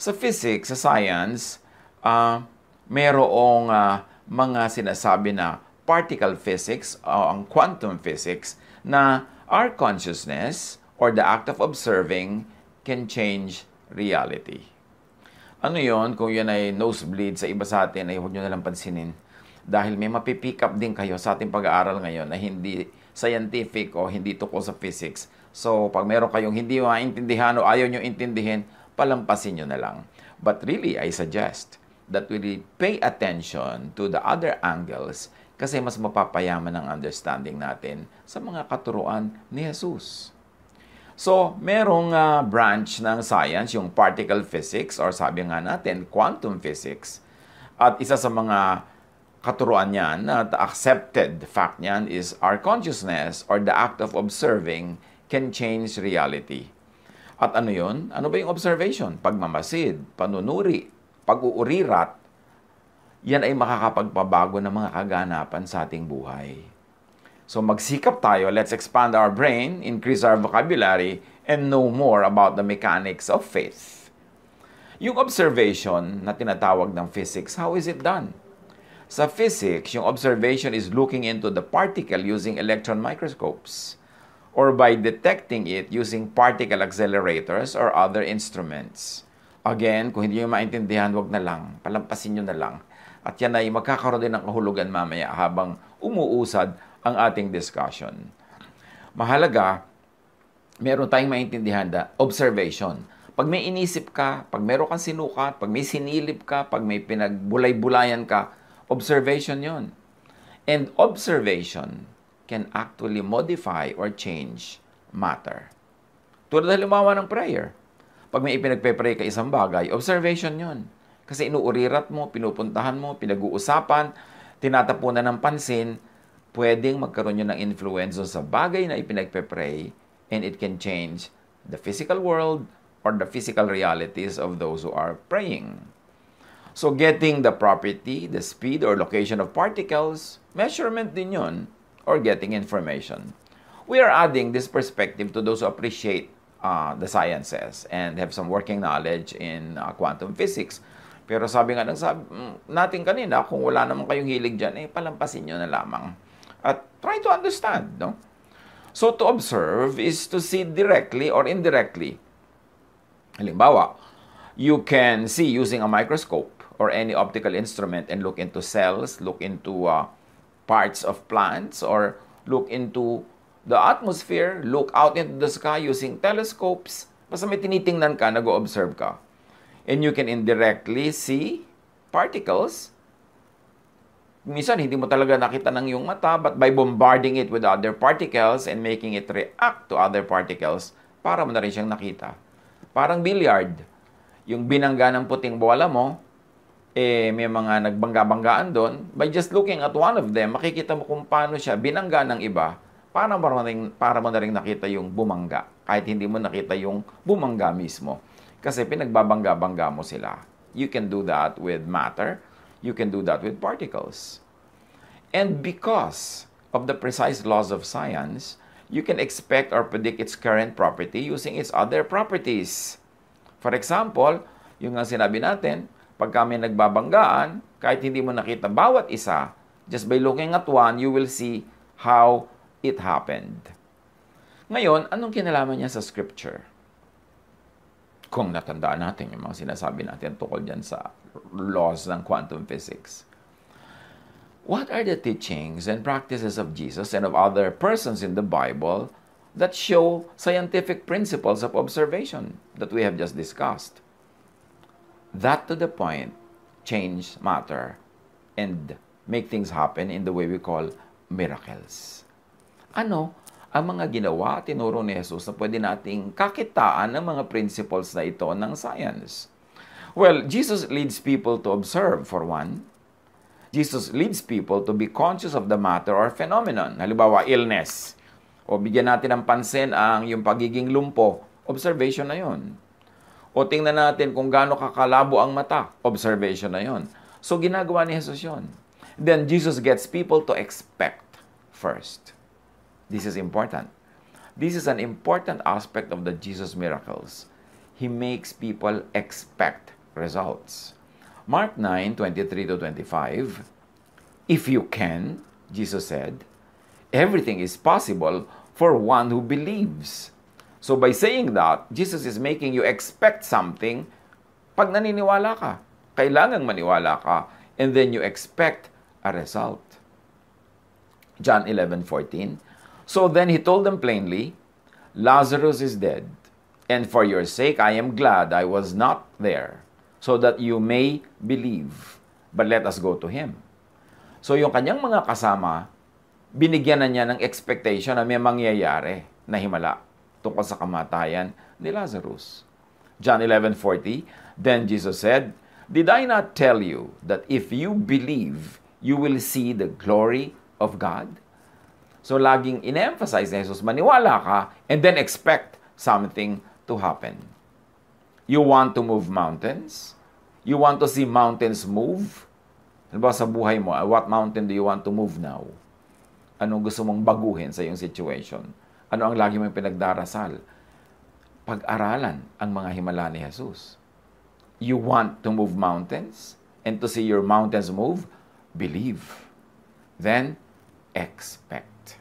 Sa physics, sa science, merong mga sinasabi na particle physics o ang quantum physics na our consciousness or the act of observing can change reality. Ano yon? Kung yun ay nosebleed sa iba sa atin, ay huwag nyo nalang pansinin. Dahil may mapipick up din kayo sa ating pag-aaral ngayon na hindi scientific o hindi tukol sa physics. So, pag meron kayong hindi maintindihan o ayaw nyo intindihin, palampasin nyo na lang. But really, I suggest that we pay attention to the other angles kasi mas mapapayaman ang understanding natin sa mga katuruan ni Jesus. So, merong branch ng science, yung particle physics, or sabi nga natin, quantum physics. At isa sa mga katuruan niyan, the accepted fact niyan is our consciousness or the act of observing can change reality. At ano yun? Ano ba yung observation? Pagmamasid, panunuri, pag-uurirat, yan ay makakapagpabago ng mga kaganapan sa ating buhay. So magsikap tayo, let's expand our brain, increase our vocabulary, and know more about the mechanics of faith. Yung observation na tinatawag ng physics, how is it done? Sa physics, yung observation is looking into the particle using electron microscopes or by detecting it using particle accelerators or other instruments. Again, kung hindi nyo maintindihan, wag na lang, palampasin nyo na lang. At yan ay magkakaroon din ng kahulugan mamaya habang umuusad ang ating discussion. Mahalaga, meron tayong maintindihan na observation. Pag may inisip ka, pag meron kang sinukat, pag may sinilip ka, pag may pinagbulay-bulayan ka, observation yon. And observation can actually modify or change matter. Tulad halimbawa ng prayer. Pag may ipinagpe-pray ka isang bagay, observation yon. Kasi inuurirat mo, pinupuntahan mo, pinag-uusapan, tinatapunan ng pansin, pwedeng magkaroon yun ng influence sa bagay na ipinagpe-pray and it can change the physical world or the physical realities of those who are praying. So getting the property, the speed or location of particles, measurement din yun, or getting information. We are adding this perspective to those who appreciate the sciences and have some working knowledge in quantum physics. Pero sabi nga natin kanina, kung wala naman kayong hilig dyan, palampasin nyo na lamang. At try to understand, no? So to observe is to see directly or indirectly. Halimbawa, you can see using a microscope or any optical instrument and look into cells, look into parts of plants, or look into the atmosphere, look out into the sky using telescopes. Basta may tinitingnan ka, nag-o-observe ka. And you can indirectly see particles. Minsan, hindi mo talaga nakita ng iyong mata, but by bombarding it with other particles and making it react to other particles, para mo na rin siyang nakita. Parang billiard. Yung binangga ng puting bola mo, may mga nagbangga-banggaan doon. By just looking at one of them, makikita mo kung paano siya binangga ng iba, para mo na rin nakita yung bumangga. Kahit hindi mo nakita yung bumangga mismo. Kasi pinagbabangga-bangga mo sila. You can do that with matter. You can do that with particles. And because of the precise laws of science, you can expect or predict its current property using its other properties. For example, yung nga sinabi natin, pag kami nagbabanggaan, kahit hindi mo nakita bawat isa, just by looking at one, you will see how it happened. Ngayon, anong kinalaman niya sa scripture? Kung natandaan natin yung mga sinasabi natin tukol dyan sa laws ng quantum physics. What are the teachings and practices of Jesus and of other persons in the Bible that show scientific principles of observation that we have just discussed? That to the point, change matter and make things happen in the way we call miracles. Ano ang mga ginawa at tinuro ni Jesus na pwede nating kakitaan ng mga principles na ito ng science? Well, Jesus leads people to observe, for one. Jesus leads people to be conscious of the matter or phenomenon. Halimbawa, illness. O bigyan natin ng pansin ang yung pagiging lumpo. Observation na yun. O tingnan natin kung gaano kakalabo ang mata. Observation na yun. So, ginagawa ni Jesus yun. Then, Jesus gets people to expect first. This is important. This is an important aspect of the Jesus miracles. He makes people expect results. Mark 9:23-25, if you can, Jesus said, everything is possible for one who believes. So by saying that, Jesus is making you expect something pag naniniwala ka. Kailangang maniwala ka, and then you expect a result. John 11:14, so then he told them plainly, Lazarus is dead, and for your sake I am glad I was not there, so that you may believe. But let us go to him. So yung kanyang mga kasama, binigyan na niya ng expectation na may mangyayari na himala tungkol sa kamatayan ni Lazarus. John 11:40, then Jesus said, did I not tell you that if you believe, you will see the glory of God? So laging in-emphasize ni Jesus, maniwala ka and then expect something to happen. You want to move mountains? You want to see mountains move? Ano ba sa buhay mo? What mountain do you want to move now? Anong gusto mong baguhin sa iyong situation? Ano ang lagi mong pinagdarasal? Pag-aralan ang mga himala ni Jesus. You want to move mountains? And to see your mountains move? Believe. Then, expect.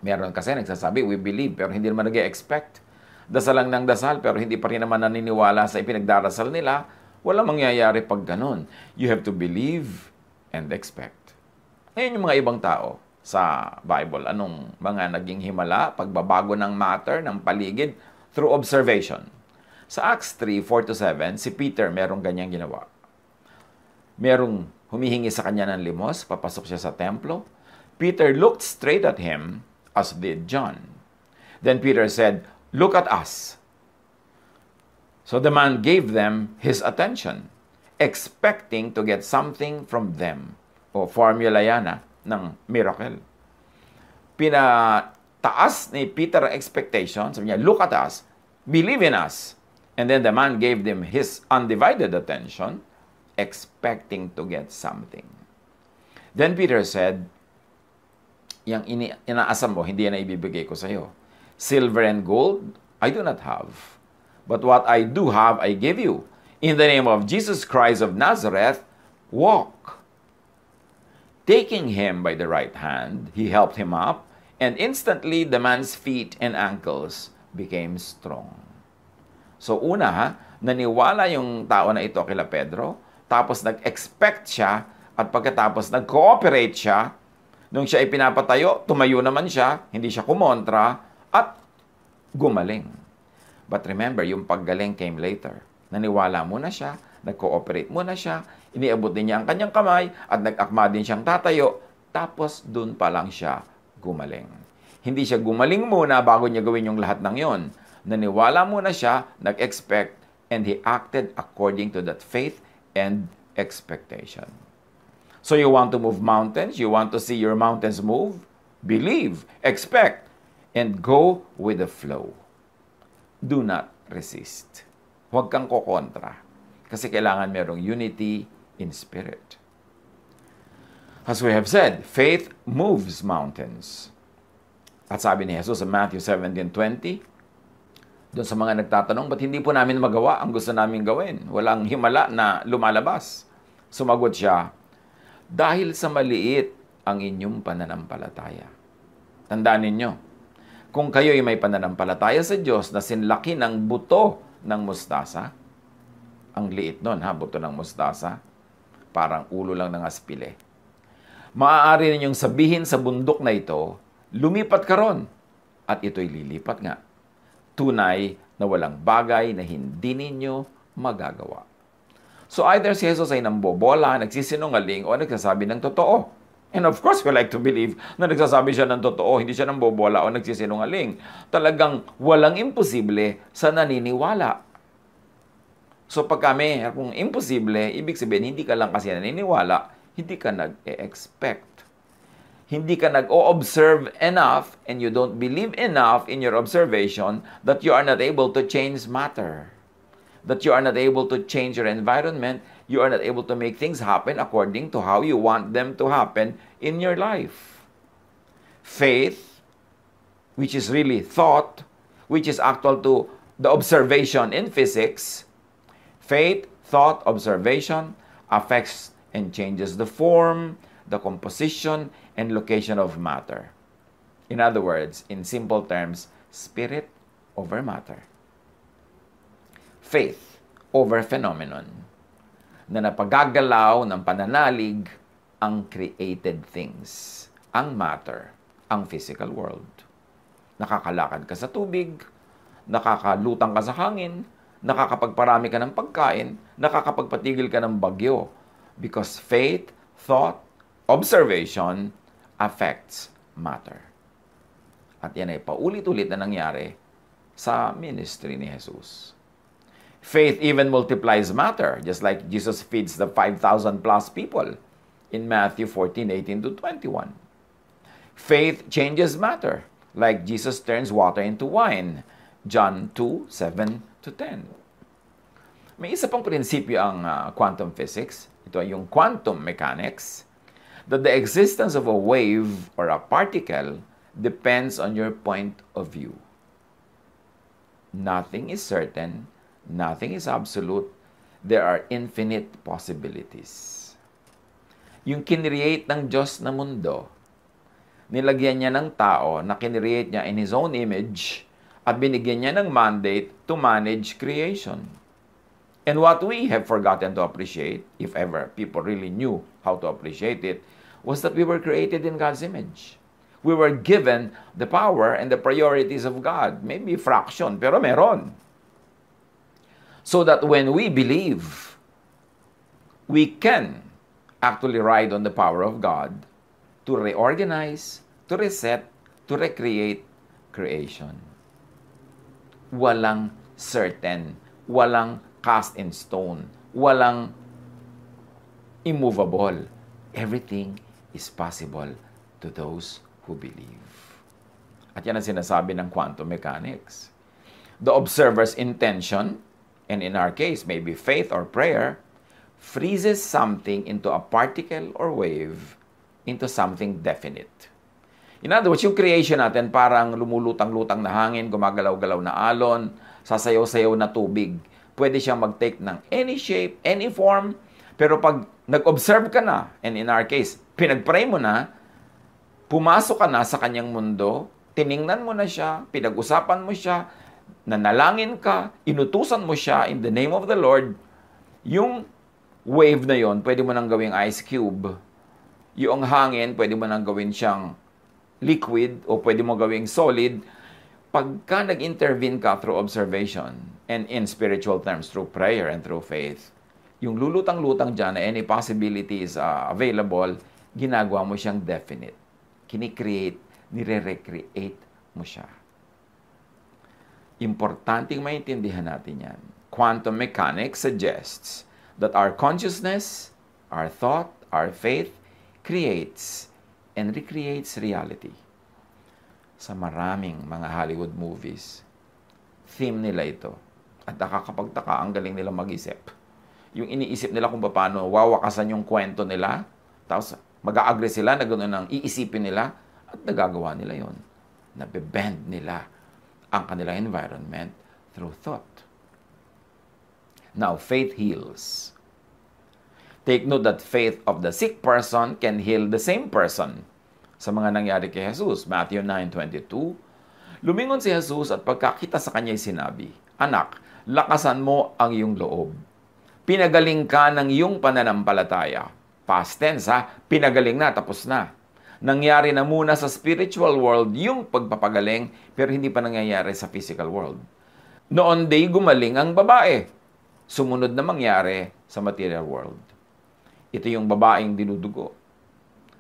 Meron kasi nagsasabi, we believe, pero hindi naman nag-expect. Dasal lang ng dasal, pero hindi pa rin naman naniniwala sa ipinagdarasal nila. Walang mangyayari pag ganun. You have to believe and expect. Ngayon yung mga ibang tao sa Bible, anong mga naging himala, pagbabago ng matter, ng paligid, through observation. Sa Acts 3:4-7, si Peter merong ganyang ginawa. Merong humihingi sa kanya ng limos, papasok siya sa templo. Peter looked straight at him, as did John. Then Peter said, look at us. So the man gave them his attention, expecting to get something from them. O formula yan ng miracle. Pinataas ni Peter ang expectation. Sabi niya, look at us, believe in us. And then the man gave them his undivided attention, expecting to get something. Then Peter said, yung inaasam mo, hindi yan na ibibigay ko sa iyo. Silver and gold, I do not have. But what I do have, I give you. In the name of Jesus Christ of Nazareth, walk. Taking him by the right hand, he helped him up, and instantly the man's feet and ankles became strong. So una, naniwala yung tao na ito kila Pedro, tapos nag-expect siya, at pagkatapos nag-cooperate siya, nung siya ay pinapatayo, tumayo naman siya, hindi siya kumontra, at gumaling. But remember, yung paggaling came later. Naniwala muna siya, nag-cooperate muna siya, iniabot din niya ang kanyang kamay, at nag-akma din siyang tatayo, tapos dun pa lang siya gumaling. Hindi siya gumaling muna bago niya gawin yung lahat ng yon. Naniwala muna siya, nag-expect, and he acted according to that faith and expectation. So you want to move mountains? You want to see your mountains move? Believe, expect, and go with the flow. Do not resist. Huwag kang kokontra. Kasi kailangan merong unity in spirit. As we have said, faith moves mountains. At sabi ni Jesus sa Matthew 17:20, doon sa mga nagtatanong, ba't hindi po namin magawa ang gusto namin gawin? Walang himala na lumalabas. Sumagot siya, dahil sa maliit ang inyong pananampalataya. Tandaan ninyo, kung kayo ay may pananampalataya sa Diyos na sinlaki ng buto ng mustasa, ang liit nun, buto ng mustasa, parang ulo lang ng aspile. Maaari ninyong sabihin sa bundok na ito, lumipat ka ron, at ito'y lilipat nga. Tunay na walang bagay na hindi ninyo magagawa. So either si Jesus ay nambobola, nagsisinungaling, o nagsasabi ng totoo. And of course, we like to believe na nagsasabi siya ng totoo, hindi siya nambobola o nagsisinungaling. Talagang walang imposible sa naniniwala. So pag kung imposible, ibig sabihin, hindi ka lang kasi naniniwala, hindi ka nag-expect. Hindi ka nag-o-observe enough and you don't believe enough in your observation that you are not able to change matter. That you are not able to change your environment, you are not able to make things happen according to how you want them to happen in your life. Faith, which is really thought, which is actual to the observation in physics, faith, thought, observation affects and changes the form, the composition, and location of matter. In other words, in simple terms, spirit over matter. Faith over phenomenon, na napagagalaw ng pananalig ang created things, ang matter, ang physical world. Nakakalakad ka sa tubig, nakakalutang ka sa hangin, nakakapagparami ka ng pagkain, nakakapagpatigil ka ng bagyo. Because faith, thought, observation affects matter. At yan ay paulit-ulit na nangyari sa ministry ni Jesus. Faith even multiplies matter, just like Jesus feeds the 5,000 plus people in Matthew 14:18-21. Faith changes matter, like Jesus turns water into wine, John 2:7-10. May isa pang prinsipyo ang quantum physics. Ito ay yung quantum mechanics, that the existence of a wave or a particle depends on your point of view. Nothing is certain, nothing is absolute, there are infinite possibilities. Yung kinreate ng Diyos na mundo, nilagyan niya ng tao na kinreate niya in His own image at binigyan niya ng mandate to manage creation. And what we have forgotten to appreciate, if ever people really knew how to appreciate it, was that we were created in God's image. We were given the power and the priorities of God. Maybe fraction, pero meron. So that when we believe, we can actually ride on the power of God to reorganize, to reset, to recreate creation. Walang certain, walang cast in stone, walang immovable. Everything is possible to those who believe. At yan ang sinasabi ng quantum mechanics. The observer's intention, and in our case, maybe faith or prayer, freezes something into a particle or wave into something definite. In other words, yung creation natin parang lumulutang-lutang na hangin, gumagalaw-galaw na alon, sasayaw-sayaw na tubig. Pwede siyang mag-take ng any shape, any form, pero pag nag-observe ka na, and in our case, pinag-pray mo na, pumasok ka na sa kanyang mundo, tiningnan mo na siya, pinag-usapan mo siya, nanalangin ka, inutusan mo siya in the name of the Lord, yung wave na yon, pwede mo nang gawing ice cube. Yung hangin, pwede mo nang gawin siyang liquid o pwede mo gawing solid. Pagka nag-intervene ka through observation and in spiritual terms, through prayer and through faith, yung lulutang-lutang dyan na any possibilities available, ginagawa mo siyang definite. Kini-create, nire-recreate mo siya. Importanteng maintindihan natin yan. Quantum mechanics suggests that our consciousness, our thought, our faith creates and recreates reality. Sa maraming mga Hollywood movies, theme nila ito. At nakakapagtaka, ang galing nila mag-isip. Yung iniisip nila kung paano wawakasan yung kwento nila, tapos mag-a-agree sila na gano'n ang iisipin nila, at nagagawa nila yon. Nabe-bend nila ang kanilang environment through thought. Now, faith heals. Take note that faith of the sick person can heal the same person. Sa mga nangyari kay Jesus, Matthew 9:22, lumingon si Jesus at pagkakita sa kanya'y sinabi, "Anak, lakasan mo ang iyong loob. Pinagaling ka ng iyong pananampalataya." Past tense ha, pinagaling na, tapos na. Nangyari na muna sa spiritual world yung pagpapagaling, pero hindi pa nangyayari sa physical world. Noon day gumaling ang babae. Sumunod na mangyari sa material world. Ito yung babaeng dinudugo.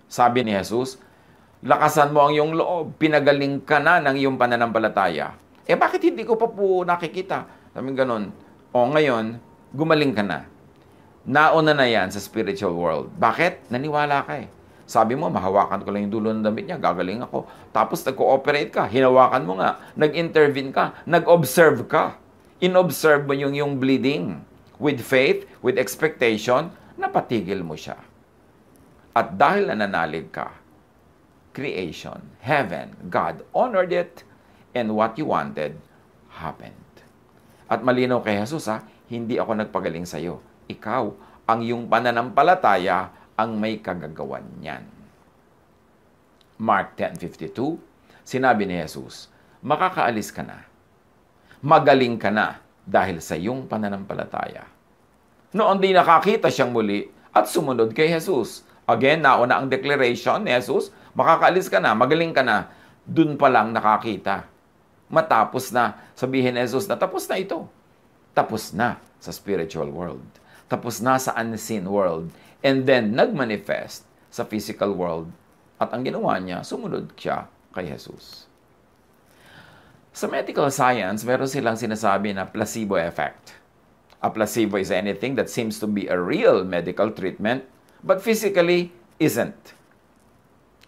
Sabi ni Jesus, lakasan mo ang iyong loob, pinagaling ka na ng iyong pananampalataya. Bakit hindi ko pa po nakikita? Sabi ganon. Ngayon, gumaling ka na. Nauna na yan sa spiritual world. Bakit? Naniwala ka eh. Sabi mo, mahawakan ko lang yung dulo ng damit niya, gagaling ako. Tapos nag-cooperate ka, hinawakan mo nga, nag-intervene ka, nag-observe ka. In-observe mo yung bleeding. With faith, with expectation, napatigil mo siya. At dahil nananalig ka, creation, heaven, God honored it, and what you wanted happened. At malinaw kay Jesus, hindi ako nagpagaling sa iyo. Ikaw, ang iyong pananampalataya ang may kagagawan niyan. Mark 10:52, sinabi ni Jesus, makakaalis ka na. Magaling ka na dahil sa iyong pananampalataya. Noon di nakakita siyang muli at sumunod kay Jesus. Again, nauna ang declaration ni Jesus, makakaalis ka na, magaling ka na. Dun pa lang nakakita. Matapos na, sabihin ni Jesus na tapos na ito. Tapos na sa spiritual world. Tapos na sa unseen world. And then, nagmanifest sa physical world. At ang ginawa niya, sumunod siya kay Jesus. Sa medical science, meron silang sinasabi na placebo effect. A placebo is anything that seems to be a real medical treatment, but physically isn't.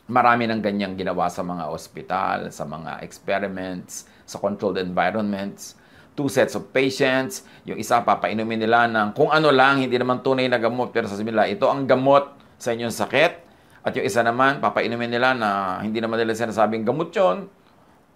Marami ng ganyang ginawa sa mga ospital, sa mga experiments, sa controlled environments. 2 sets of patients, yung isa papainumin nila ng kung ano lang, hindi naman tunay na gamot, pero sasabihin nila, ito ang gamot sa inyong sakit. At yung isa naman, papainumin nila na hindi naman nila sinasabing gamot yun.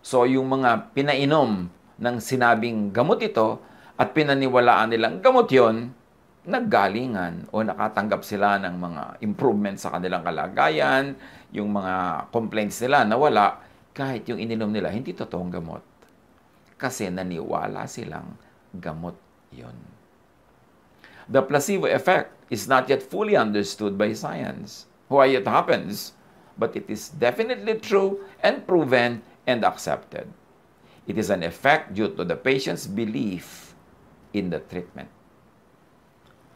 So, yung mga pinainom ng sinabing gamot ito at pinaniwalaan nilang gamot yon, naggalingan o nakatanggap sila ng mga improvements sa kanilang kalagayan, yung mga complaints nila nawala, kahit yung ininom nila hindi totoong gamot. Kasi naniwala silang gamot yon. The placebo effect is not yet fully understood by science. Why it happens, but it is definitely true and proven and accepted. It is an effect due to the patient's belief in the treatment.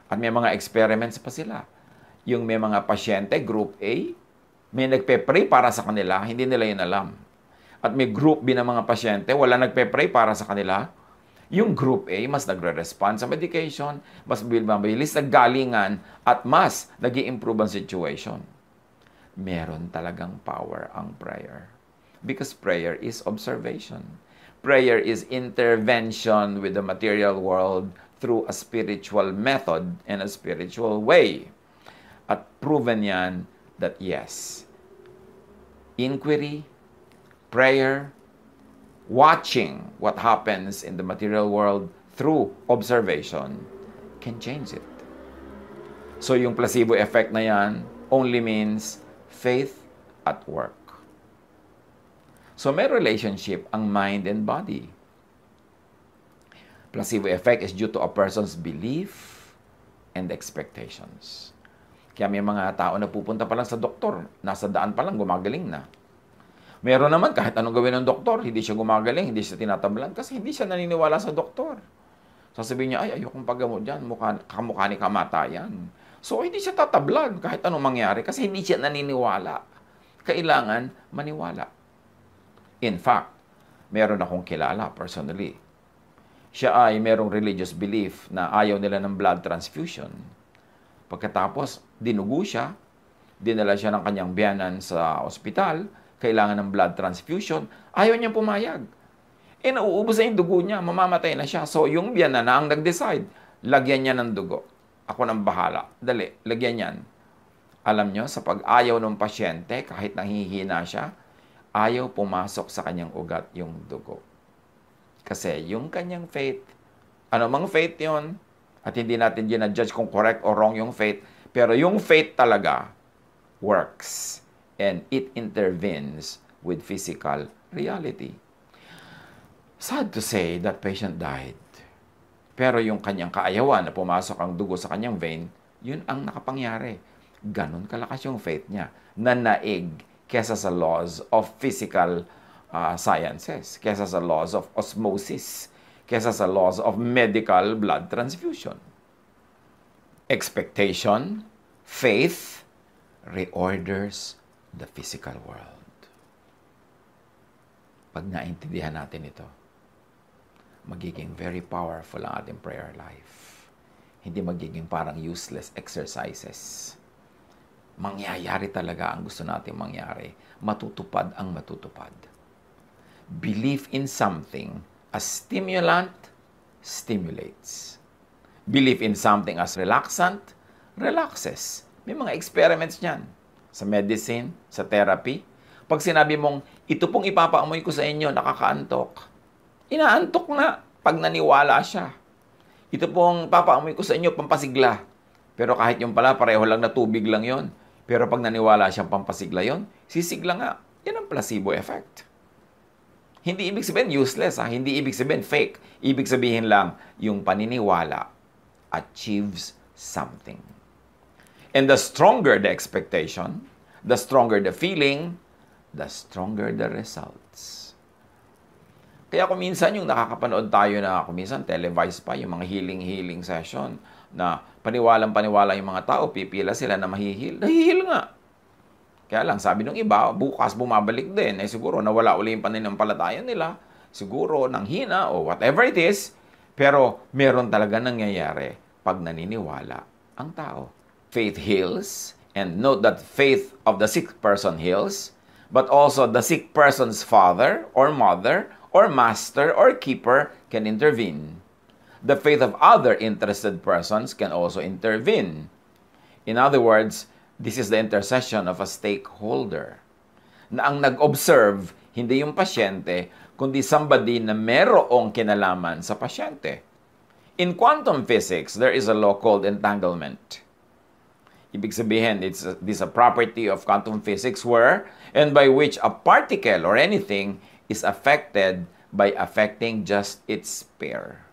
At may mga experiments pa sila. Yung may mga pasyente, group A, may nagpe-pray para sa kanila, hindi nila yun alam. At may group B na mga pasyente, wala nagpe-pray para sa kanila. Yung group A, mas nagre-respond sa medication, mas mabilis naggalingan, at mas nag-i-improve ang situation. Meron talagang power ang prayer. Because prayer is observation. Prayer is intervention with the material world through a spiritual method and a spiritual way. At proven yan that yes, inquiry, prayer, watching what happens in the material world through observation can change it. So yung placebo effect na yan only means faith at work. So may relationship ang mind and body. Placebo effect is due to a person's belief and expectations. Kaya may mga tao na pupunta pa lang sa doktor, nasa daan pa lang, gumagaling na. Meron naman, kahit anong gawin ng doktor, hindi siya gumagaling, hindi siya tinatablan, kasi hindi siya naniniwala sa doktor. Sasabihin niya, ay, ayokong paggamot dyan, kamukha ni kamatayan. So, hindi siya tatablan kahit anong mangyari, kasi hindi siya naniniwala. Kailangan maniwala. In fact, meron akong kilala personally. Siya ay merong religious belief na ayaw nila ng blood transfusion. Pagkatapos, dinugo siya, dinala siya ng kanyang biyanan sa ospital, kailangan ng blood transfusion, ayaw niyang pumayag. Nauubos na yung dugo niya, mamamatay na siya. So, yung biyanan na ang nag-decide, lagyan niya ng dugo. Ako nang bahala. Dali, lagyan niyan. Alam niyo, sa pag-ayaw ng pasyente, kahit nahihina siya, ayaw pumasok sa kanyang ugat yung dugo. Kasi yung kanyang faith, ano mang faith yon, at hindi natin ginadjudge kung correct or wrong yung faith, pero yung faith talaga works and it intervenes with physical reality. Sad to say that patient died. Pero yung kanyang kaayawan na pumasok ang dugo sa kanyang vein, yun ang nakapangyari. Ganon kalakas yung faith niya. Nanaig kesa sa laws of physical sciences, kesa sa laws of osmosis, kesa sa laws of medical blood transfusion. Expectation, faith, reorders the physical world. Pag naintindihan natin ito, magiging very powerful ang ating prayer life. Hindi magiging parang useless exercises. Mangyayari talaga ang gusto natin mangyari. Matutupad ang matutupad. Belief in something as stimulant stimulates. Belief in something as relaxant relaxes. May mga experiments niyan. Sa medicine, sa therapy. Pag sinabi mong, ito pong ipapaamoy ko sa inyo, nakakaantok. Inaantok na. pag naniwala siya. Ito pong papaamoy ko sa inyo, pampasigla. Pero kahit yung pala, pareho lang na tubig lang yon. Pero pag naniwala siyang pampasigla yon, sisigla nga. Yan ang placebo effect. Hindi ibig sabihin useless, ha? Hindi ibig sabihin fake. Ibig sabihin lang, yung paniniwala achieves something. And the stronger the expectation, the stronger the feeling, the stronger the results. Kaya kung minsan yung nakakapanood tayo na kung minsan televised pa yung mga healing session na paniwalang-paniwala yung mga tao, pipila sila na mahihil. Nahihil nga. Kaya lang, sabi ng iba, bukas bumabalik din. Eh siguro nawala uli yung pananampalataya nila. Siguro nang hina o whatever it is. Pero meron talaga nangyayari pag naniniwala ang tao. Faith heals. And note that faith of the sick person heals. But also the sick person's father or mother or master or keeper can intervene. The faith of other interested persons can also intervene. In other words, this is the intercession of a stakeholder. Na ang nag-observe, hindi yung pasyente, kundi somebody na merong kinalaman sa pasyente. In quantum physics, there is a law called entanglement. Ibig sabihin, this is a property of quantum physics where and by which a particle or anything is affected by affecting just its pair.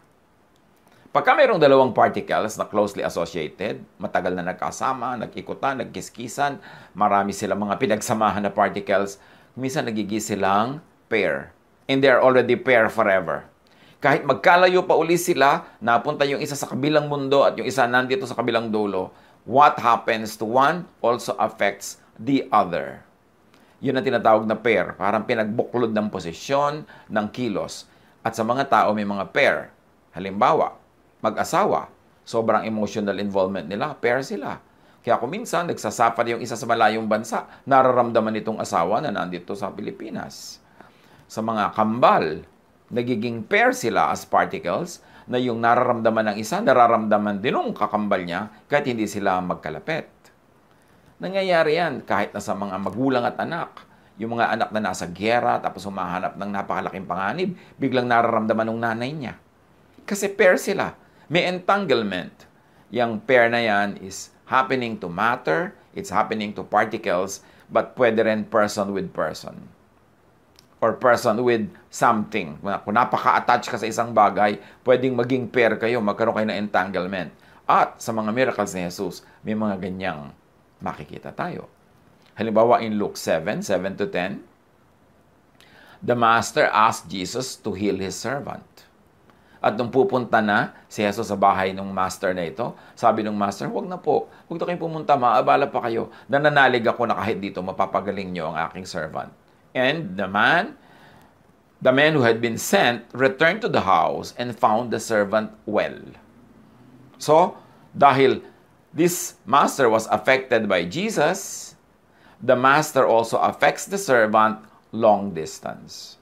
Pagka mayroong dalawang particles na closely associated, matagal na nagkasama, nagkikutan, nagkiskisan, marami silang mga pinagsamahan na particles, minsan nagiging silang pair. And they are already pair forever. Kahit magkalayo pa uli sila, napunta yung isa sa kabilang mundo at yung isa nandito sa kabilang dulo, what happens to one also affects the other. Yun ang tinatawag na pair. Parang pinagbuklod ng posisyon, ng kilos. At sa mga tao may mga pair. Halimbawa, mag-asawa, sobrang emotional involvement nila, pair sila. Kaya kung minsan, nagsasuffer yung isa sa malayong bansa, nararamdaman itong asawa na nandito sa Pilipinas. Sa mga kambal, nagiging pair sila as particles, na yung nararamdaman ng isa, nararamdaman din ng kakambal niya, kahit hindi sila magkalapit. Nangyayari yan kahit na sa mga magulang at anak. Yung mga anak na nasa gyera, tapos humahanap ng napakalaking panganib, biglang nararamdaman ng nanay niya. Kasi pair sila. May entanglement. Yung pair na yan is happening to matter, it's happening to particles, but pwede rin person with person. Or person with something. Kung napaka-attach ka sa isang bagay, pwedeng maging pair kayo, magkaroon kayo ng entanglement. At sa mga miracles ni Jesus, may mga ganyang makikita tayo. Halimbawa in Luke 7:7-10, the master asked Jesus to heal his servant. At nung pupunta na si Jesus sa bahay ng master na ito, sabi ng master, huwag na po, huwag na kayong pumunta, maabala pa kayo. Nananalig ako na kahit dito, mapapagaling niyo ang aking servant. And the man who had been sent returned to the house and found the servant well. So, dahil this master was affected by Jesus, the master also affects the servant long distance.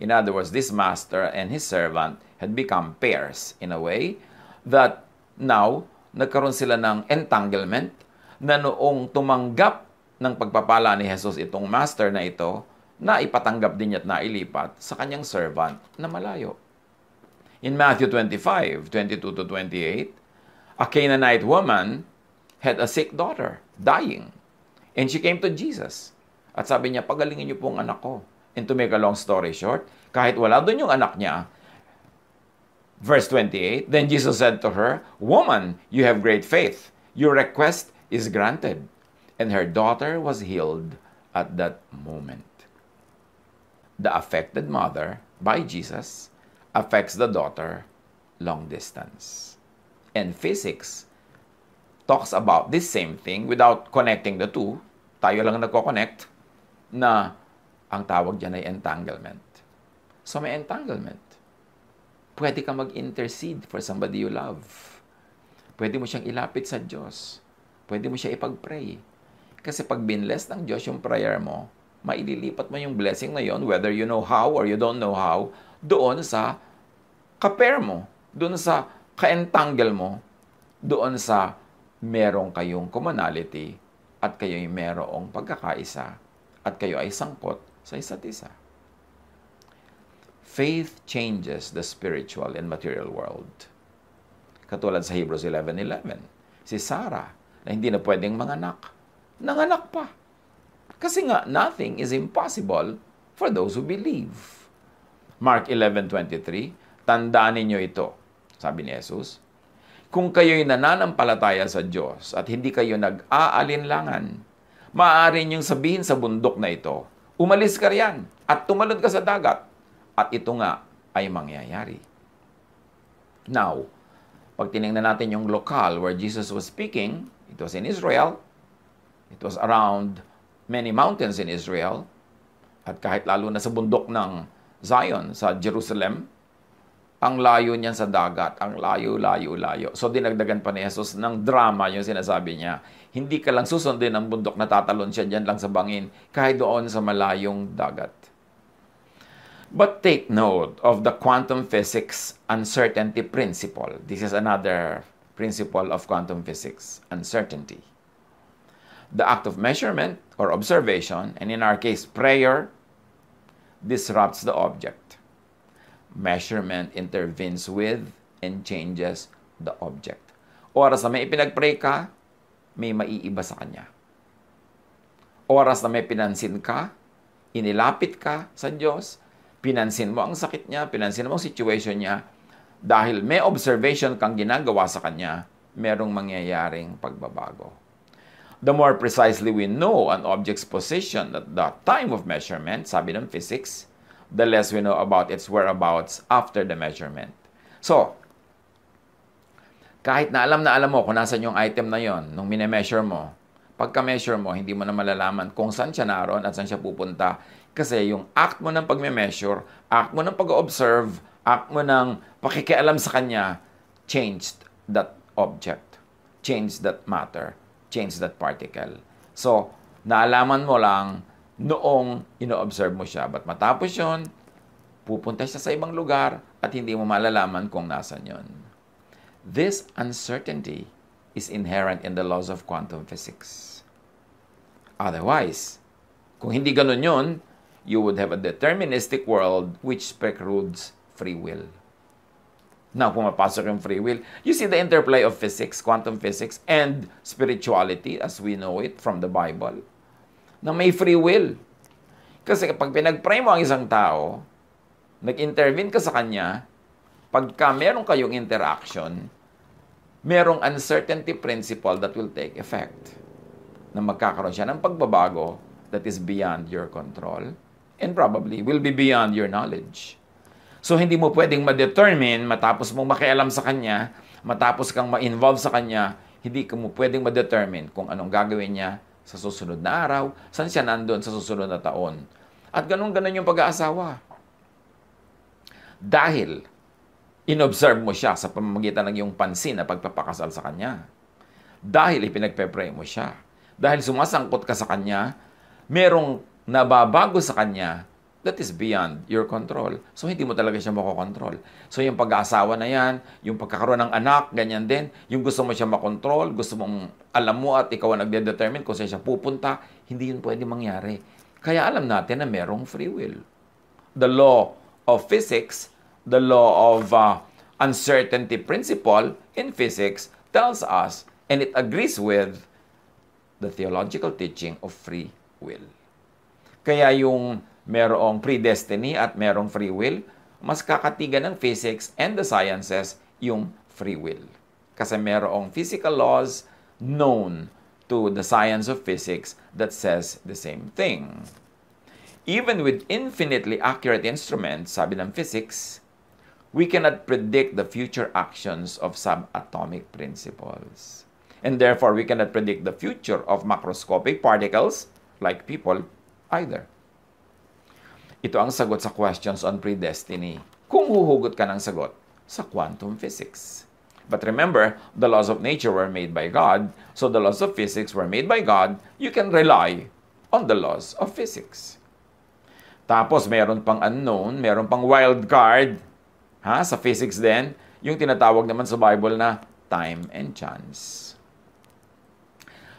In other words, this master and his servant had become pairs in a way that now, nagkaroon sila ng entanglement na noong tumanggap ng pagpapala ni Jesus itong master na ito, na ipatanggap din niya at nailipat sa kanyang servant na malayo. In Matthew 25:22-28, a Canaanite woman had a sick daughter, dying. And she came to Jesus. At sabi niya, pagalingin niyo po ang anak ko. And to make a long story short, kahit wala doon yung anak niya, verse 28, then Jesus said to her, woman, you have great faith. Your request is granted. And her daughter was healed at that moment. The affected mother, by Jesus, affects the daughter long distance. And physics talks about this same thing without connecting the two. Tayo lang nagko-connect na ang tawag dyan ay entanglement. So may entanglement. Pwede ka mag-intercede for somebody you love. Pwede mo siyang ilapit sa Diyos. Pwede mo siya ipag-pray. Kasi pag binless ng Diyos yung prayer mo, maililipat mo yung blessing na yon, whether you know how or you don't know how, doon sa ka-pair mo, doon sa ka-entangle mo, doon sa merong kayong commonality at kayo'y merong pagkakaisa at kayo ay sangkot sa isa't isa. faith changes the spiritual and material world. Katulad sa Hebrews 11:11, si Sarah, na hindi na pwedeng manganak, nanganak pa. Kasi nga, nothing is impossible for those who believe. Mark 11:23, tandaan ninyo ito, sabi ni Jesus, kung kayo'y nananampalataya sa Diyos at hindi kayo nag-aalinlangan, maaari niyong sabihin sa bundok na ito, umalis ka riyan at tumalon ka sa dagat, at ito nga ay mangyayari. Now, pag tinignan natin yung lokal where Jesus was speaking, it was in Israel, it was around many mountains in Israel, at kahit lalo na sa bundok ng Zion, sa Jerusalem, ang layo niyan sa dagat, ang layo. So dinagdagan pa ni Jesus ng drama yung sinasabi niya. Hindi ka lang susundin ng bundok na tatalon siya dyan lang sa bangin, kahit doon sa malayong dagat. But take note of the quantum physics uncertainty principle. This is another principle of quantum physics, uncertainty. The act of measurement or observation, and in our case, prayer, disrupts the object. Measurement intervenes with and changes the object. Oras na may ipinag-pray ka, may maiiba sa kanya. Oras na may pinansin ka, inilapit ka sa Diyos, pinansin mo ang sakit niya, pinansin mo ang situation niya, dahil may observation kang ginagawa sa kanya, merong mangyayaring pagbabago. The more precisely we know an object's position at the time of measurement, sabi ng physics, the less we know about its whereabouts after the measurement. So, kahit na alam mo kung nasan yung item na yon nung mine-measure mo, pagka-measure mo, hindi mo na malalaman kung saan siya naroon at saan siya pupunta. Kasi yung act mo ng pag-measure, act mo ng pag-observe, act mo ng pakikialam sa kanya, changed that object, changed that matter, changed that particle. So, naalaman mo lang noong ino-observe mo siya. But matapos yun, pupunta siya sa ibang lugar at hindi mo malalaman kung nasan yun. This uncertainty is inherent in the laws of quantum physics. Otherwise, kung hindi ganun yun, you would have a deterministic world which precludes free will. Now, pumapasok yung free will. You see the interplay of physics, quantum physics, and spirituality as we know it from the Bible, na may free will. Kasi kapag pinag-pray mo ang isang tao, nag-intervene ka sa kanya, pagka meron kayong interaction, merong uncertainty principle that will take effect. Na magkakaroon siya ng pagbabago that is beyond your control and probably will be beyond your knowledge. So, hindi mo pwedeng ma-determine matapos mong makialam sa kanya, matapos kang ma-involve sa kanya, hindi mo pwedeng ma-determine kung anong gagawin niya sa susunod na araw, saan siya nandun sa susunod na taon. At ganun-ganun yung pag-aasawa. Dahil inobserve mo siya sa pamamagitan ng iyong pansin na pagpapakasal sa kanya. Dahil ipinagpe-pray mo siya. Dahil sumasangkot ka sa kanya, merong nababago sa kanya that is beyond your control. So, hindi mo talaga siya makokontrol. So, yung pag-aasawa na yan, yung pagkakaroon ng anak, ganyan din. Yung gusto mo siya makontrol, gusto mong alam mo at ikaw ang nagde-determine kung saan siya pupunta, hindi yun pwede mangyari. Kaya alam natin na merong free will. The law of physics, the law of uncertainty principle in physics tells us, and it agrees with, the theological teaching of free will. Kaya yung merong predestiny at merong free will, mas kakatigan ng physics and the sciences yung free will. Kasi merong physical laws known to the science of physics that says the same thing. Even with infinitely accurate instruments, sabi ng physics, we cannot predict the future actions of subatomic principles. And therefore, we cannot predict the future of macroscopic particles, like people, either. Ito ang sagot sa questions on predestiny. Kung huhugot ka ng sagot sa quantum physics. But remember, the laws of nature were made by God, so the laws of physics were made by God. You can rely on the laws of physics. Tapos, meron pang unknown, meron pang wild card, sa physics din, yung tinatawag naman sa Bible na time and chance.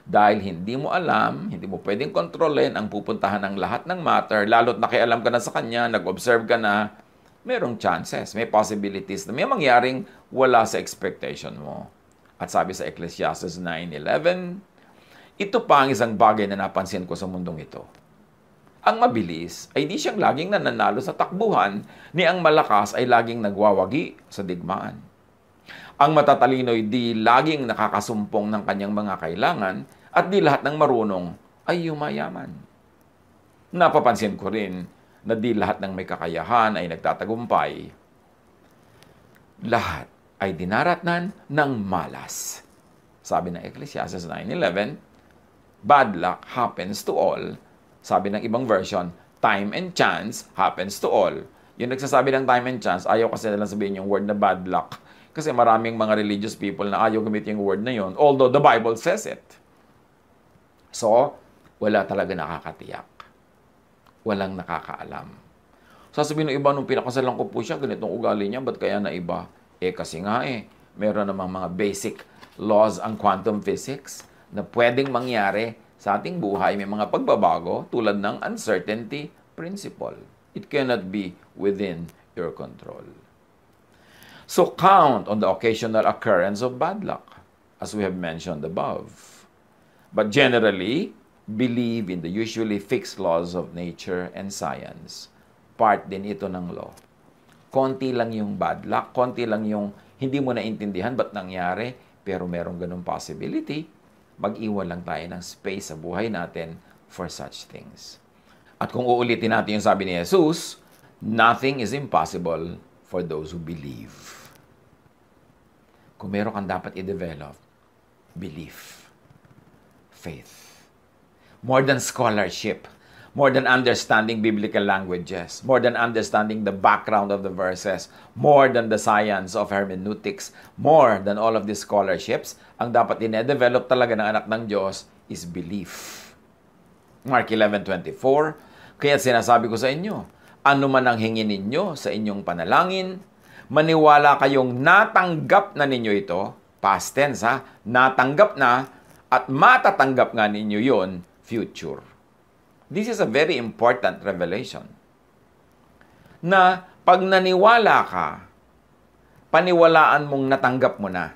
Dahil hindi mo alam, hindi mo pwedeng kontrolin ang pupuntahan ng lahat ng matter, lalo't nakialam ka na sa kanya, nag-observe ka na, merong chances, may possibilities na may mangyaring wala sa expectation mo. At sabi sa Ecclesiastes 9:11, ito pa ang isang bagay na napansin ko sa mundong ito. Ang mabilis ay di siyang laging nananalo sa takbuhan, ni ang malakas ay laging nagwawagi sa digmaan. Ang matatalino ay di laging nakakasumpong ng kanyang mga kailangan at di lahat ng marunong ay yumayaman. Napapansin ko rin na di lahat ng may kakayahan ay nagtatagumpay. Lahat ay dinaratnan ng malas. Sabi ng Ecclesiastes 9:11, bad luck happens to all. Sabi ng ibang version, time and chance happens to all. Yung nagsasabi ng time and chance, ayaw kasi nalang sabihin yung word na bad luck. Kasi maraming mga religious people na ayaw gamitin yung word na yon, although the Bible says it. So, wala talaga nakakatiyak. Walang nakakaalam. Sasabihin ng iba, nung pinakasalan ko po siya, ganitong ugali niya, ba't kaya na iba? Kasi nga meron namang mga basic laws ang quantum physics na pwedeng mangyari sa ating buhay. May mga pagbabago tulad ng uncertainty principle. It cannot be within your control. So count on the occasional occurrence of bad luck, as we have mentioned above. But generally, believe in the usually fixed laws of nature and science. Part din ito ng law. Konti lang yung bad luck, konti lang yung hindi mo naintindihan ba't nangyari, pero merong ganung possibility. Mag-iwan lang tayo ng space sa buhay natin for such things. At kung uulitin natin yung sabi ni Jesus, nothing is impossible for those who believe. Kung meron kang dapat i-develop, belief, faith. More than scholarship, more than understanding biblical languages, more than understanding the background of the verses, more than the science of hermeneutics, more than all of these scholarships, ang dapat ine-develop talaga ng anak ng Diyos is belief. Mark 11:24, kaya sinasabi ko sa inyo, ano man ang hingin ninyo sa inyong panalangin, maniwala kayong natanggap na ninyo ito, past tense natanggap na, at matatanggap nga ninyo yon future. This is a very important revelation. Na pag naniwala ka, paniwalaan mong natanggap mo na.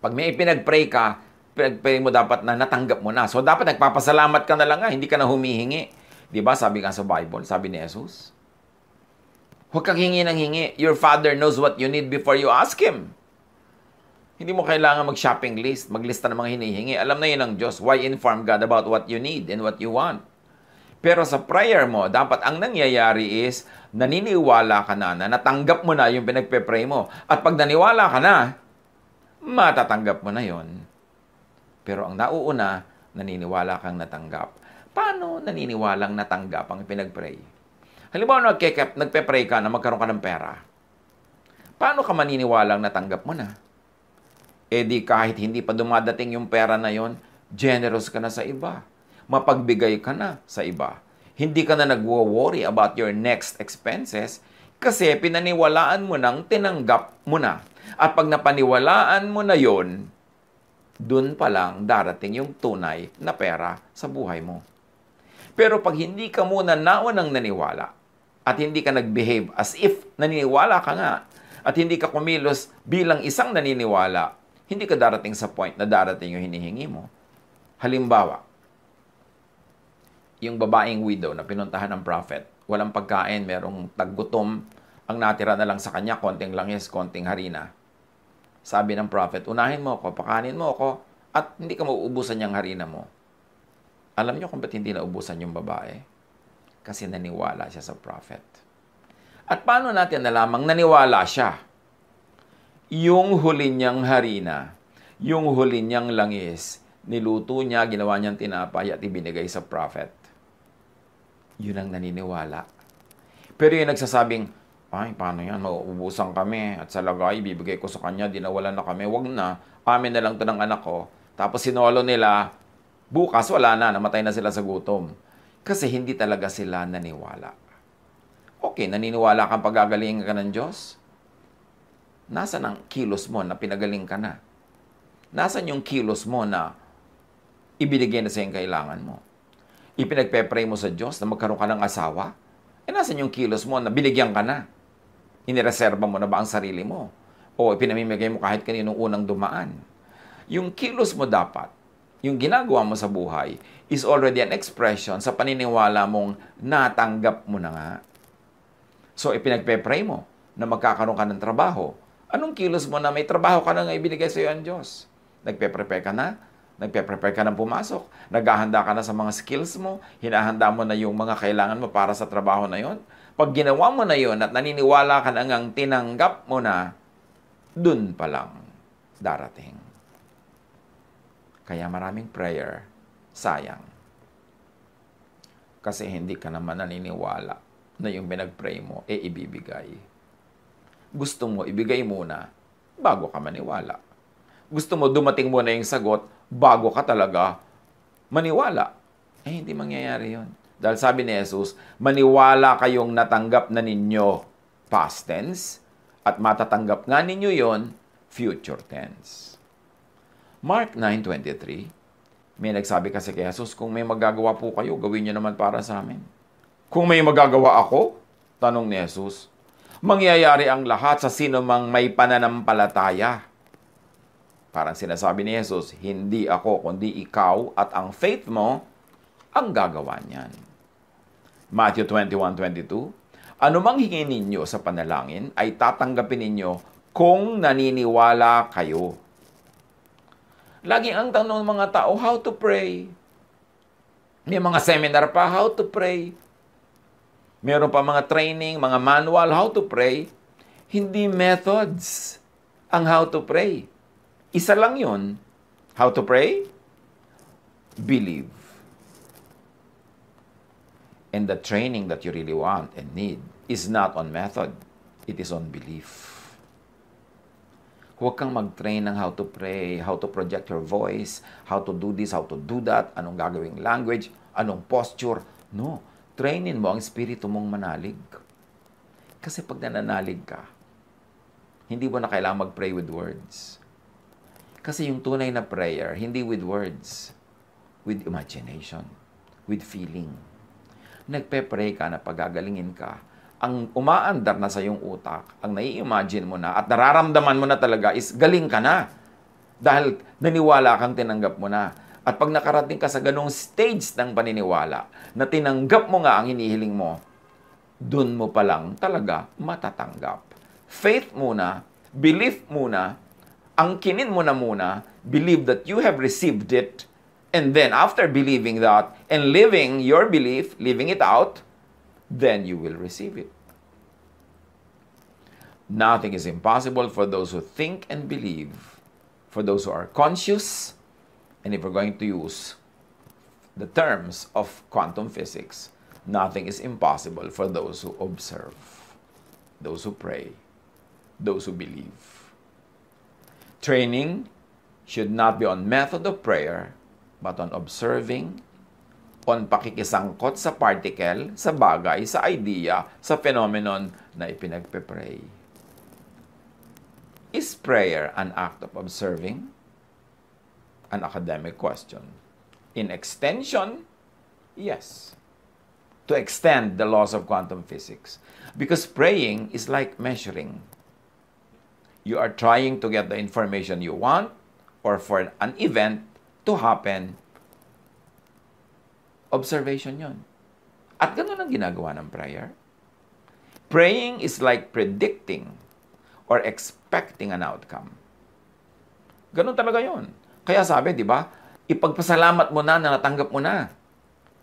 Pag may pinag-pray ka, pinag-pray mo dapat na natanggap mo na. So dapat nagpapasalamat ka na lang hindi ka na humihingi. Di ba? Sabi nga sa Bible, sabi ni Jesus. Huwag kang hingi ng hingi. Your Father knows what you need before you ask Him. Hindi mo kailangan mag-shopping list, maglista ng mga hinihingi. Alam na yun ng Diyos. Why inform God about what you need and what you want? Pero sa prayer mo, dapat ang nangyayari is, naniniwala ka na natanggap mo na yung pinagpe-pray mo. At pag naniwala ka na, matatanggap mo na yon. Pero ang nauuna, naniniwala kang natanggap. Paano naniniwalang natanggap ang pinag-pray? Halimbawa, nagpe-pray ka na magkaroon ka ng pera. Paano ka maniniwalang natanggap mo na? Di kahit hindi pa dumadating yung pera na yon, generous ka na sa iba. Mapagbigay ka na sa iba. Hindi ka na nagwo-worry about your next expenses kasi pinaniwalaan mo nang tinanggap mo na. At pag napaniwalaan mo na yon, dun pa lang darating yung tunay na pera sa buhay mo. Pero pag hindi ka muna naunang naniwala at hindi ka nag-behave as if naniniwala ka nga at hindi ka kumilos bilang isang naniniwala, hindi ka darating sa point na darating yung hinihingi mo. Halimbawa, yung babaeng widow na pinuntahan ng prophet, walang pagkain, merong taggutom, ang natira na lang sa kanya, konting langis, konting harina. Sabi ng prophet, unahin mo ako, pakanin mo ako, at hindi ka mauubusan yung harina mo. Alam niyo kung ba't hindi naubusan yung babae? Kasi naniwala siya sa prophet. At paano natin nalamang naniwala siya? Yung huli niyang harina, yung huli niyang langis, niluto niya, ginawa niyang tinapay at ibinigay sa prophet. Yun ang naniniwala. Pero yung nagsasabing, ay, paano yan? Mauubusan kami. At sa lagay, bibigay ko sa kanya, dinawalan na kami. Wag na. Amin na lang to ng anak ko. Tapos sinolo nila, bukas wala na, namatay na sila sa gutom. Kasi hindi talaga sila naniwala. Okay, naniniwala kang pagagaling ka ng Diyos? Nasaan ang kilos mo na pinagaling ka na? Nasaan yung kilos mo na ibinigay na sa yung kailangan mo? Ipinagpe-pray mo sa Diyos na magkaroon ka ng asawa nasan yung kilos mo na binigyan ka na? Inireserba mo na ba ang sarili mo? O ipinamimigay mo kahit kaninong unang dumaan? Yung kilos mo dapat, yung ginagawa mo sa buhay, is already an expression sa paniniwala mong natanggap mo na nga. So, ipinagpe-pray mo na magkakaroon ka ng trabaho. Anong kilos mo na may trabaho ka na nga ibinigay sa iyo ang Diyos? Nagpe-prepare ka na? Nagpe-prepare ka ng pumasok? Naghahanda ka na sa mga skills mo? Hinahanda mo na yung mga kailangan mo para sa trabaho na yon? Pag ginawa mo na yon at naniniwala ka na ngang tinanggap mo na, dun pa lang darating. Kaya maraming prayer, sayang. Kasi hindi ka naman naniniwala na yung pinag-pray mo, ibibigay. Gusto mo, ibigay muna bago ka maniwala. Gusto mo, dumating muna yung sagot bago ka talaga maniwala. Hindi mangyayari yun. Dahil sabi ni Jesus, maniwala kayong natanggap na ninyo past tense at matatanggap nga ninyo yon future tense. Mark 9:23, may nagsabi kasi kay Jesus, kung may magagawa po kayo, gawin nyo naman para sa amin. Kung may magagawa ako, tanong ni Jesus, mangyayari ang lahat sa sino mang may pananampalataya. Parang sinasabi ni Jesus, hindi ako, kundi ikaw at ang faith mo ang gagawa niyan. Matthew 21:22, anumang hingin ninyo sa panalangin ay tatanggapin ninyo kung naniniwala kayo. Lagi ang tanong ng mga tao, how to pray? May mga seminar pa, how to pray? Meron pa mga training, mga manual, how to pray. Hindi methods ang how to pray. Isa lang yun. How to pray? Believe. And the training that you really want and need is not on method. It is on belief. Huwag kang mag-train ng how to pray, how to project your voice, how to do this, how to do that, anong gagawing language, anong posture. No. Trainin mo ang espiritu mong manalig. Kasi pag nananalig ka, hindi mo na kailangang mag-pray with words. Kasi yung tunay na prayer, hindi with words, with imagination, with feeling. Nagpe-pray ka na pagagalingin ka, ang umaandar na sa iyong utak, ang nai-imagine mo na at nararamdaman mo na talaga is galing ka na. Dahil naniwala kang tinanggap mo na. At pag nakarating ka sa ganong stage ng paniniwala, na tinanggap mo nga ang hinihiling mo, dun mo pa lang talaga matatanggap. Faith muna, belief muna, angkinin mo na muna, believe that you have received it, and then after believing that, and living your belief, living it out, then you will receive it. Nothing is impossible for those who think and believe, for those who are conscious. And if we're going to use the terms of quantum physics, nothing is impossible for those who observe, those who pray, those who believe. Training should not be on method of prayer, but on observing, on pakikisangkot sa particle, sa bagay, sa idea, sa phenomenon na ipinagpe-pray. Is prayer an act of observing? An academic question. In extension, yes. To extend the laws of quantum physics. Because praying is like measuring. You are trying to get the information you want or for an event to happen. Observation yon. At ganun ang ginagawa ng prayer. Praying is like predicting or expecting an outcome. Ganun talaga yon. Kaya sabi, di ba, ipagpasalamat mo na natanggap mo na.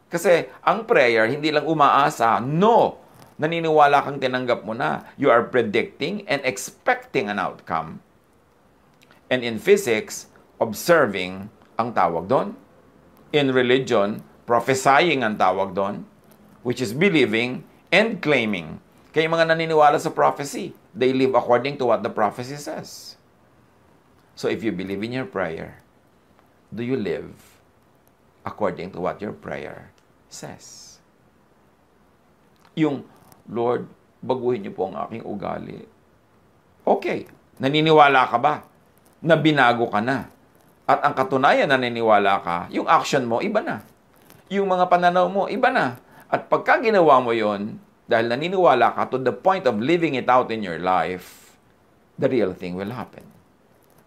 Kasi ang prayer, hindi lang umaasa. No! Naniniwala kang tinanggap mo na. You are predicting and expecting an outcome. And in physics, observing ang tawag doon. In religion, prophesying ang tawag doon, which is believing and claiming. Kaya mga naniniwala sa prophecy, they live according to what the prophecy says. So if you believe in your prayer, do you live according to what your prayer says? Yung, Lord, baguhin niyo po ang aking ugali. Okay, naniniwala ka ba na binago ka na? At ang katunayan na naniniwala ka, yung action mo, iba na. Yung mga pananaw mo, iba na. At pagka ginawa mo yon, dahil naniniwala ka to the point of living it out in your life, the real thing will happen.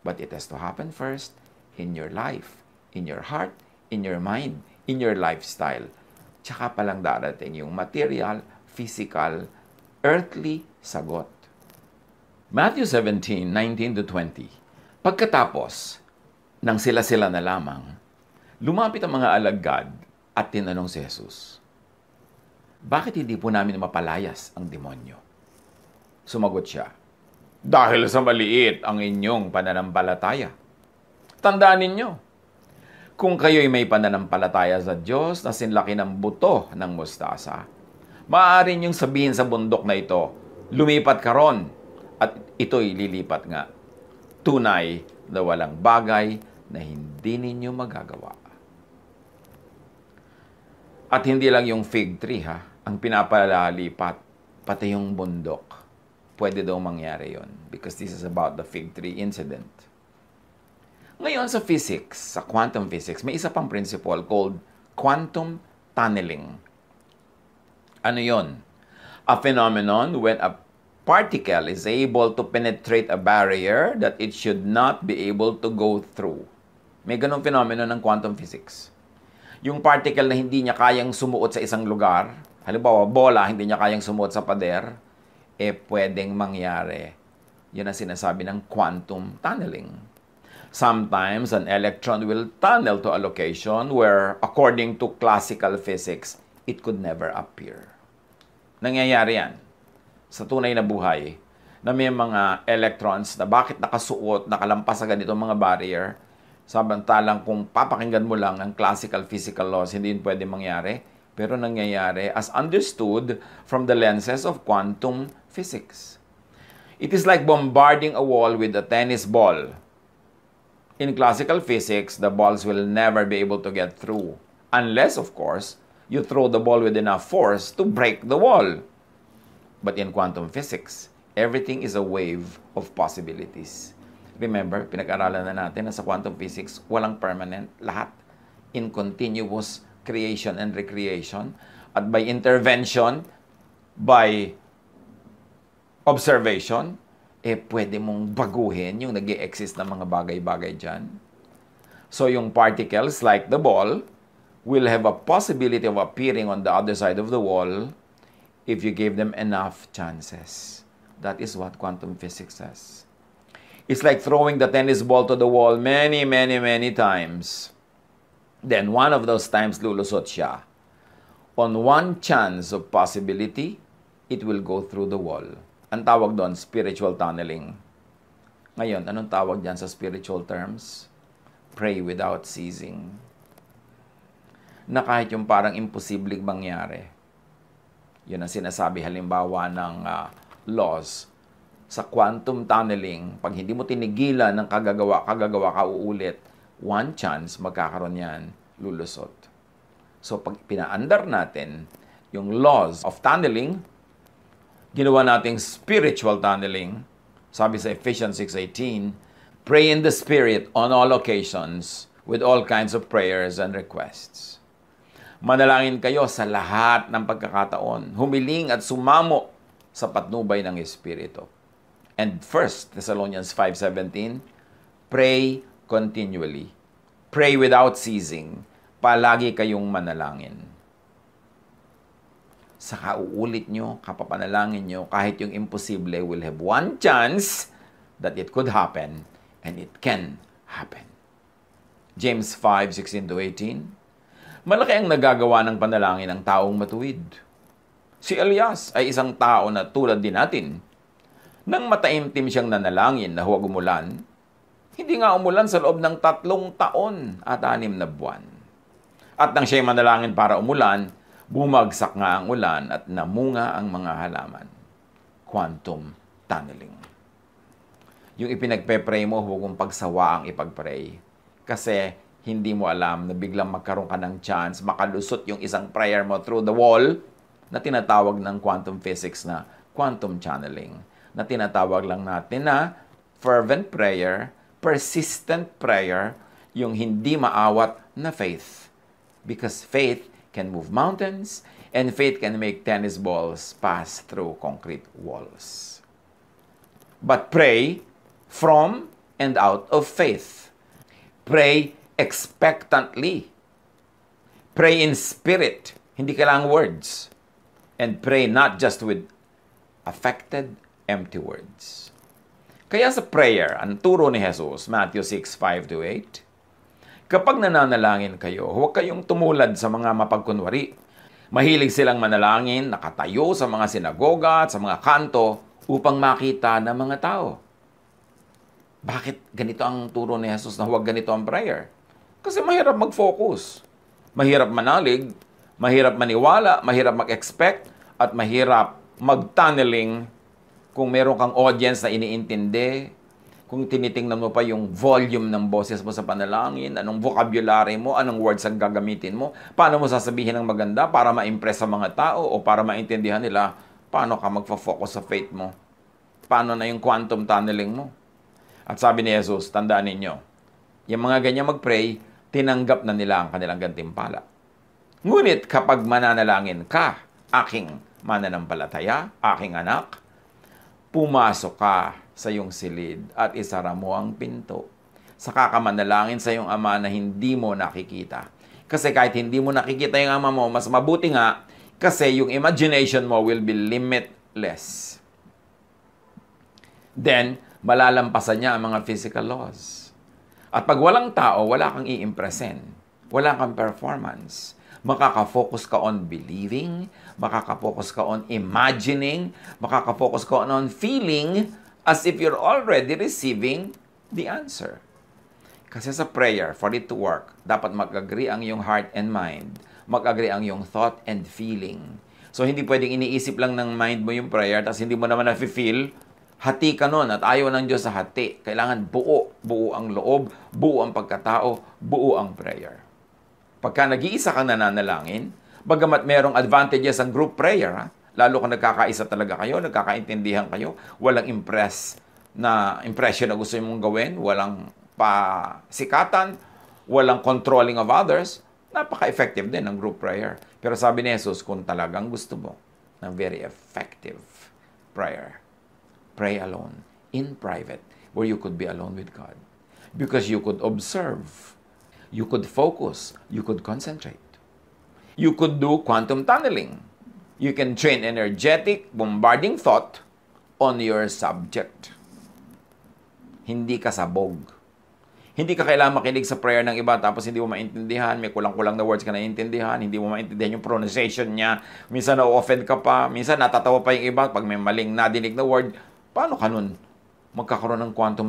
But it has to happen first in your life, in your heart, in your mind, in your lifestyle. Tsaka palang darating yung material, physical, earthly sagot. Matthew 17:19-20. Pagkatapos nang sila-sila na lamang, lumapit ang mga alagad at tinanong si Jesus, "Bakit hindi po namin mapalayas ang demonyo?" Sumagot siya, "Dahil sa maliit ang inyong pananampalataya. Tandaan ninyo, kung kayo'y may pananampalataya sa Diyos na sinlaki ng buto ng mustasa, maaari niyong sabihin sa bundok na ito, lumipat ka ron, at ito'y lilipat nga. Tunay na walang bagay na hindi ninyo magagawa." At hindi lang yung fig tree ang pinapalalipat, pati yung bundok. Pwede daw mangyari yon because this is about the fig tree incident. Ngayon sa physics, sa quantum physics, may isa pang principle called quantum tunneling. Ano yon? A phenomenon when a particle is able to penetrate a barrier that it should not be able to go through. May ganong phenomenon ng quantum physics. Yung particle na hindi niya kayang sumuot sa isang lugar, halimbawa bola, hindi niya kayang sumuot sa pader, pwedeng mangyari. Yun ang sinasabi ng quantum tunneling. Sometimes an electron will tunnel to a location where, according to classical physics, it could never appear. Nangyayari yan sa tunay na buhay na may mga electrons na bakit nakasuot, nakalampas sa ganitong mga barrier, samantalang kung papakinggan mo lang ang classical physical laws, hindi yun pwede mangyari, pero nangyayari as understood from the lenses of quantum physics. It is like bombarding a wall with a tennis ball. In classical physics, the balls will never be able to get through, unless, of course, you throw the ball with enough force to break the wall. But in quantum physics, everything is a wave of possibilities. Remember, pinag-aralan na natin na sa quantum physics, walang permanent, lahat in continuous creation and recreation. At by intervention, by observation, pwede mong baguhin yung nag-i-exist na mga bagay-bagay dyan. So yung particles, like the ball, will have a possibility of appearing on the other side of the wall if you give them enough chances. That is what quantum physics says. It's like throwing the tennis ball to the wall many, many, many times. Then one of those times lulusot siya. On one chance of possibility, it will go through the wall. Ang tawag doon, spiritual tunneling. Ngayon, anong tawag dyan sa spiritual terms? Pray without ceasing. Na kahit yung parang imposibleng mangyari, yun ang sinasabi halimbawa ng laws. Sa quantum tunneling, pag hindi mo tinigilan ng kagagawa ka uulit, one chance magkakaroon yan, lulusot. So pag pinaandar natin yung laws of tunneling, ginawa nating spiritual tunneling, sabi sa Ephesians 6:18, pray in the Spirit on all occasions with all kinds of prayers and requests. Manalangin kayo sa lahat ng pagkakataon, humiling at sumamo sa patnubay ng Espiritu. And 1 Thessalonians 5:17, pray continually. Pray without ceasing. Palagi kayong manalangin. Sa kauulit nyo, kapapanalangin nyo, kahit yung imposible will have one chance that it could happen and it can happen. James 5:16-18, malaki ang nagagawa ng panalangin ng taong matuwid. Si Elias ay isang tao na tulad din natin. Nang mataimtim siyang nanalangin na huwag umulan, hindi nga umulan sa loob ng 3 taon at 6 na buwan. At nang siya'y manalangin para umulan, bumagsak nga ang ulan at namunga ang mga halaman. Quantum tunneling. Yung ipinagpe-pray mo, huwag mong pagsawa ang ipag-pray. Kasi hindi mo alam na biglang magkaroon ka ng chance, makalusot yung isang prayer mo through the wall na tinatawag ng quantum physics na quantum channeling. Na tinatawag lang natin na fervent prayer, persistent prayer, yung hindi maawat na faith. Because faith can move mountains, And faith can make tennis balls pass through concrete walls. But pray from and out of faith. Pray expectantly. Pray in spirit. Hindi kailangang words. And pray not just with affected, empty words. Kaya sa prayer, ang turo ni Jesus, Matthew 6:5-8, kapag nananalangin kayo, huwag kayong tumulad sa mga mapagkunwari. Mahilig silang manalangin, nakatayo sa mga sinagoga at sa mga kanto upang makita ng mga tao. Bakit ganito ang turo ni Jesus na huwag ganito ang prayer? Kasi mahirap mag-focus. Mahirap manalig, mahirap maniwala, mahirap mag-expect, at mahirap mag-tunneling kung meron kang audience na iniintindi, kung tinitingnan mo pa yung volume ng boses mo sa panalangin, anong vocabulary mo, anong words ang gagamitin mo, paano mo sasabihin ng maganda para ma-impress sa mga tao o para maintindihan nila paano ka magfo-focus sa faith mo. Paano na yung quantum tunneling mo. At sabi ni Jesus, tandaan ninyo, yung mga ganyan mag-pray, tinanggap na nila ang kanilang gantimpala. Ngunit kapag mananalangin ka, aking mananampalataya, aking anak, pumasok ka sa iyong silid at isara mo ang pinto. Saka ka manalangin sa iyong ama na hindi mo nakikita. Kasi kahit hindi mo nakikita yung ama mo, mas mabuti nga kasi yung imagination mo will be limitless. Then, malalampasan niya ang mga physical laws. At pag walang tao, wala kang i-impressen. Wala kang performance. Makaka-focus ka on believing, makaka-focus ka on imagining, makaka-focus ka on feeling as if you're already receiving the answer. Kasi sa prayer, for it to work, dapat mag-agree ang iyong heart and mind. Mag-agree ang iyong thought and feeling. So, hindi pwedeng iniisip lang ng mind mo yung prayer, tapos hindi mo naman na-feel, hati ka nun at ayaw ng Diyos sa hati. Kailangan buo. Buo ang loob, buo ang pagkatao, buo ang prayer. Pagka nag-iisa kang nananalangin, bagamat merong advantages ang group prayer, ha? Lalo kung nagkakaisa talaga kayo, nagkakaintindihan kayo, walang impression na gusto mong gawin, walang pasikatan, walang controlling of others, napaka-effective din ang group prayer. Pero sabi ni Jesus, kung talagang gusto mo ng very effective prayer, pray alone, in private, where you could be alone with God. Because you could observe, you could focus, you could concentrate. You could do quantum tunneling. You can train energetic, bombarding thought on your subject. Hindi ka sabog. Hindi ka kailangan makinig sa prayer ng iba tapos hindi mo maintindihan, may kulang-kulang na words ka naiintindihan, hindi mo maintindihan yung pronunciation niya, minsan na-offend ka pa, minsan natatawa pa yung iba pag may maling nadinig na word. Paano ka nun magkakaroon ng quantum?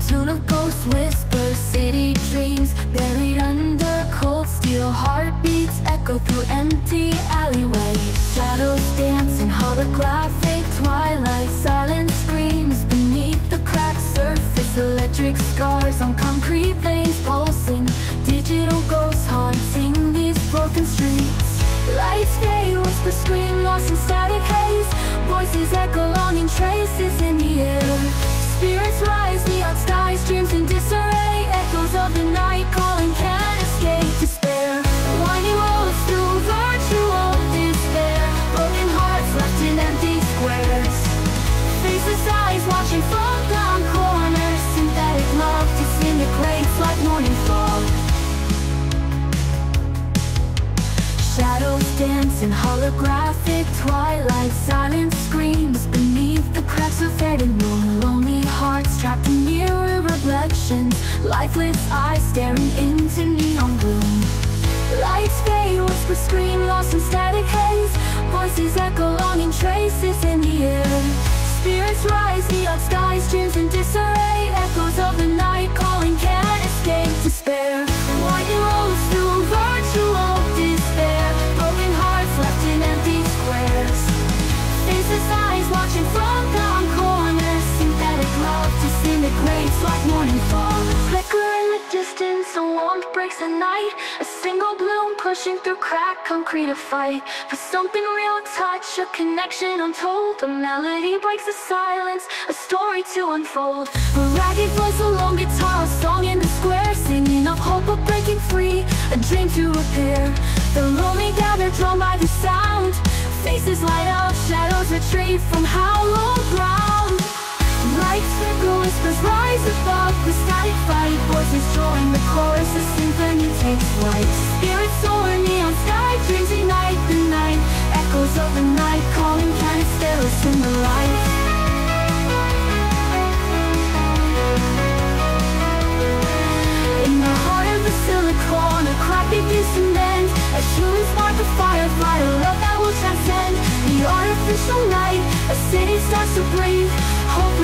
Tune of ghost whispers, city dreams buried under cold steel. Heartbeats echo through empty alleyways. Shadows dance in holographic twilight. Silent screams beneath the cracked surface. Electric scars on concrete veins pulsing. Digital ghosts haunting these broken streets. Lights fade, whisper scream lost in static haze. Voices echo longing traces in the air. Spirits rise, neon skies, dreams in disarray. Echoes of the night calling, can't escape despair. Winding roads through virtual despair. Broken hearts left in empty squares. Faceless eyes watching from down corners. Synthetic love disintegrates like morning fog. Shadows dance in holographic twilight. Silent screams beneath the cracks of faded moon. Lonely hearts trapped in mirror reflections. Lifeless eyes staring into neon gloom. Lights fade, whisper scream lost in static haze. Voices echo longing traces in the air. Spirits rise, neon skies, dreams in disarray. Echoes of the night calling, can't escape despair. Winding roads through virtual despair. Broken hearts left in empty squares. Faceless eyes watching from down corners. Synthetic love disintegrates like morning fog. Flickering breaks at night. A single bloom pushing through cracked concrete, a fight for something real, a touch, a connection untold. A melody breaks the silence, a story to unfold. A ragged voice, a lone guitar, a song in the square, singing of hope of breaking free, a dream to repair. The lonely gather, drawn by the sound. Faces light up, shadows retreat from hallowed ground. Lights flicker, whispers rise above the static fight. Voices join the chorus, the symphony takes flight. Spirits soar, neon sky, dreams ignite the night. Echoes of the night calling, planets stare us in the light. In the heart of the silicon, a crack begins to mend. A human spark, a firefly, a love that will transcend the artificial night. A city starts to breathe, hope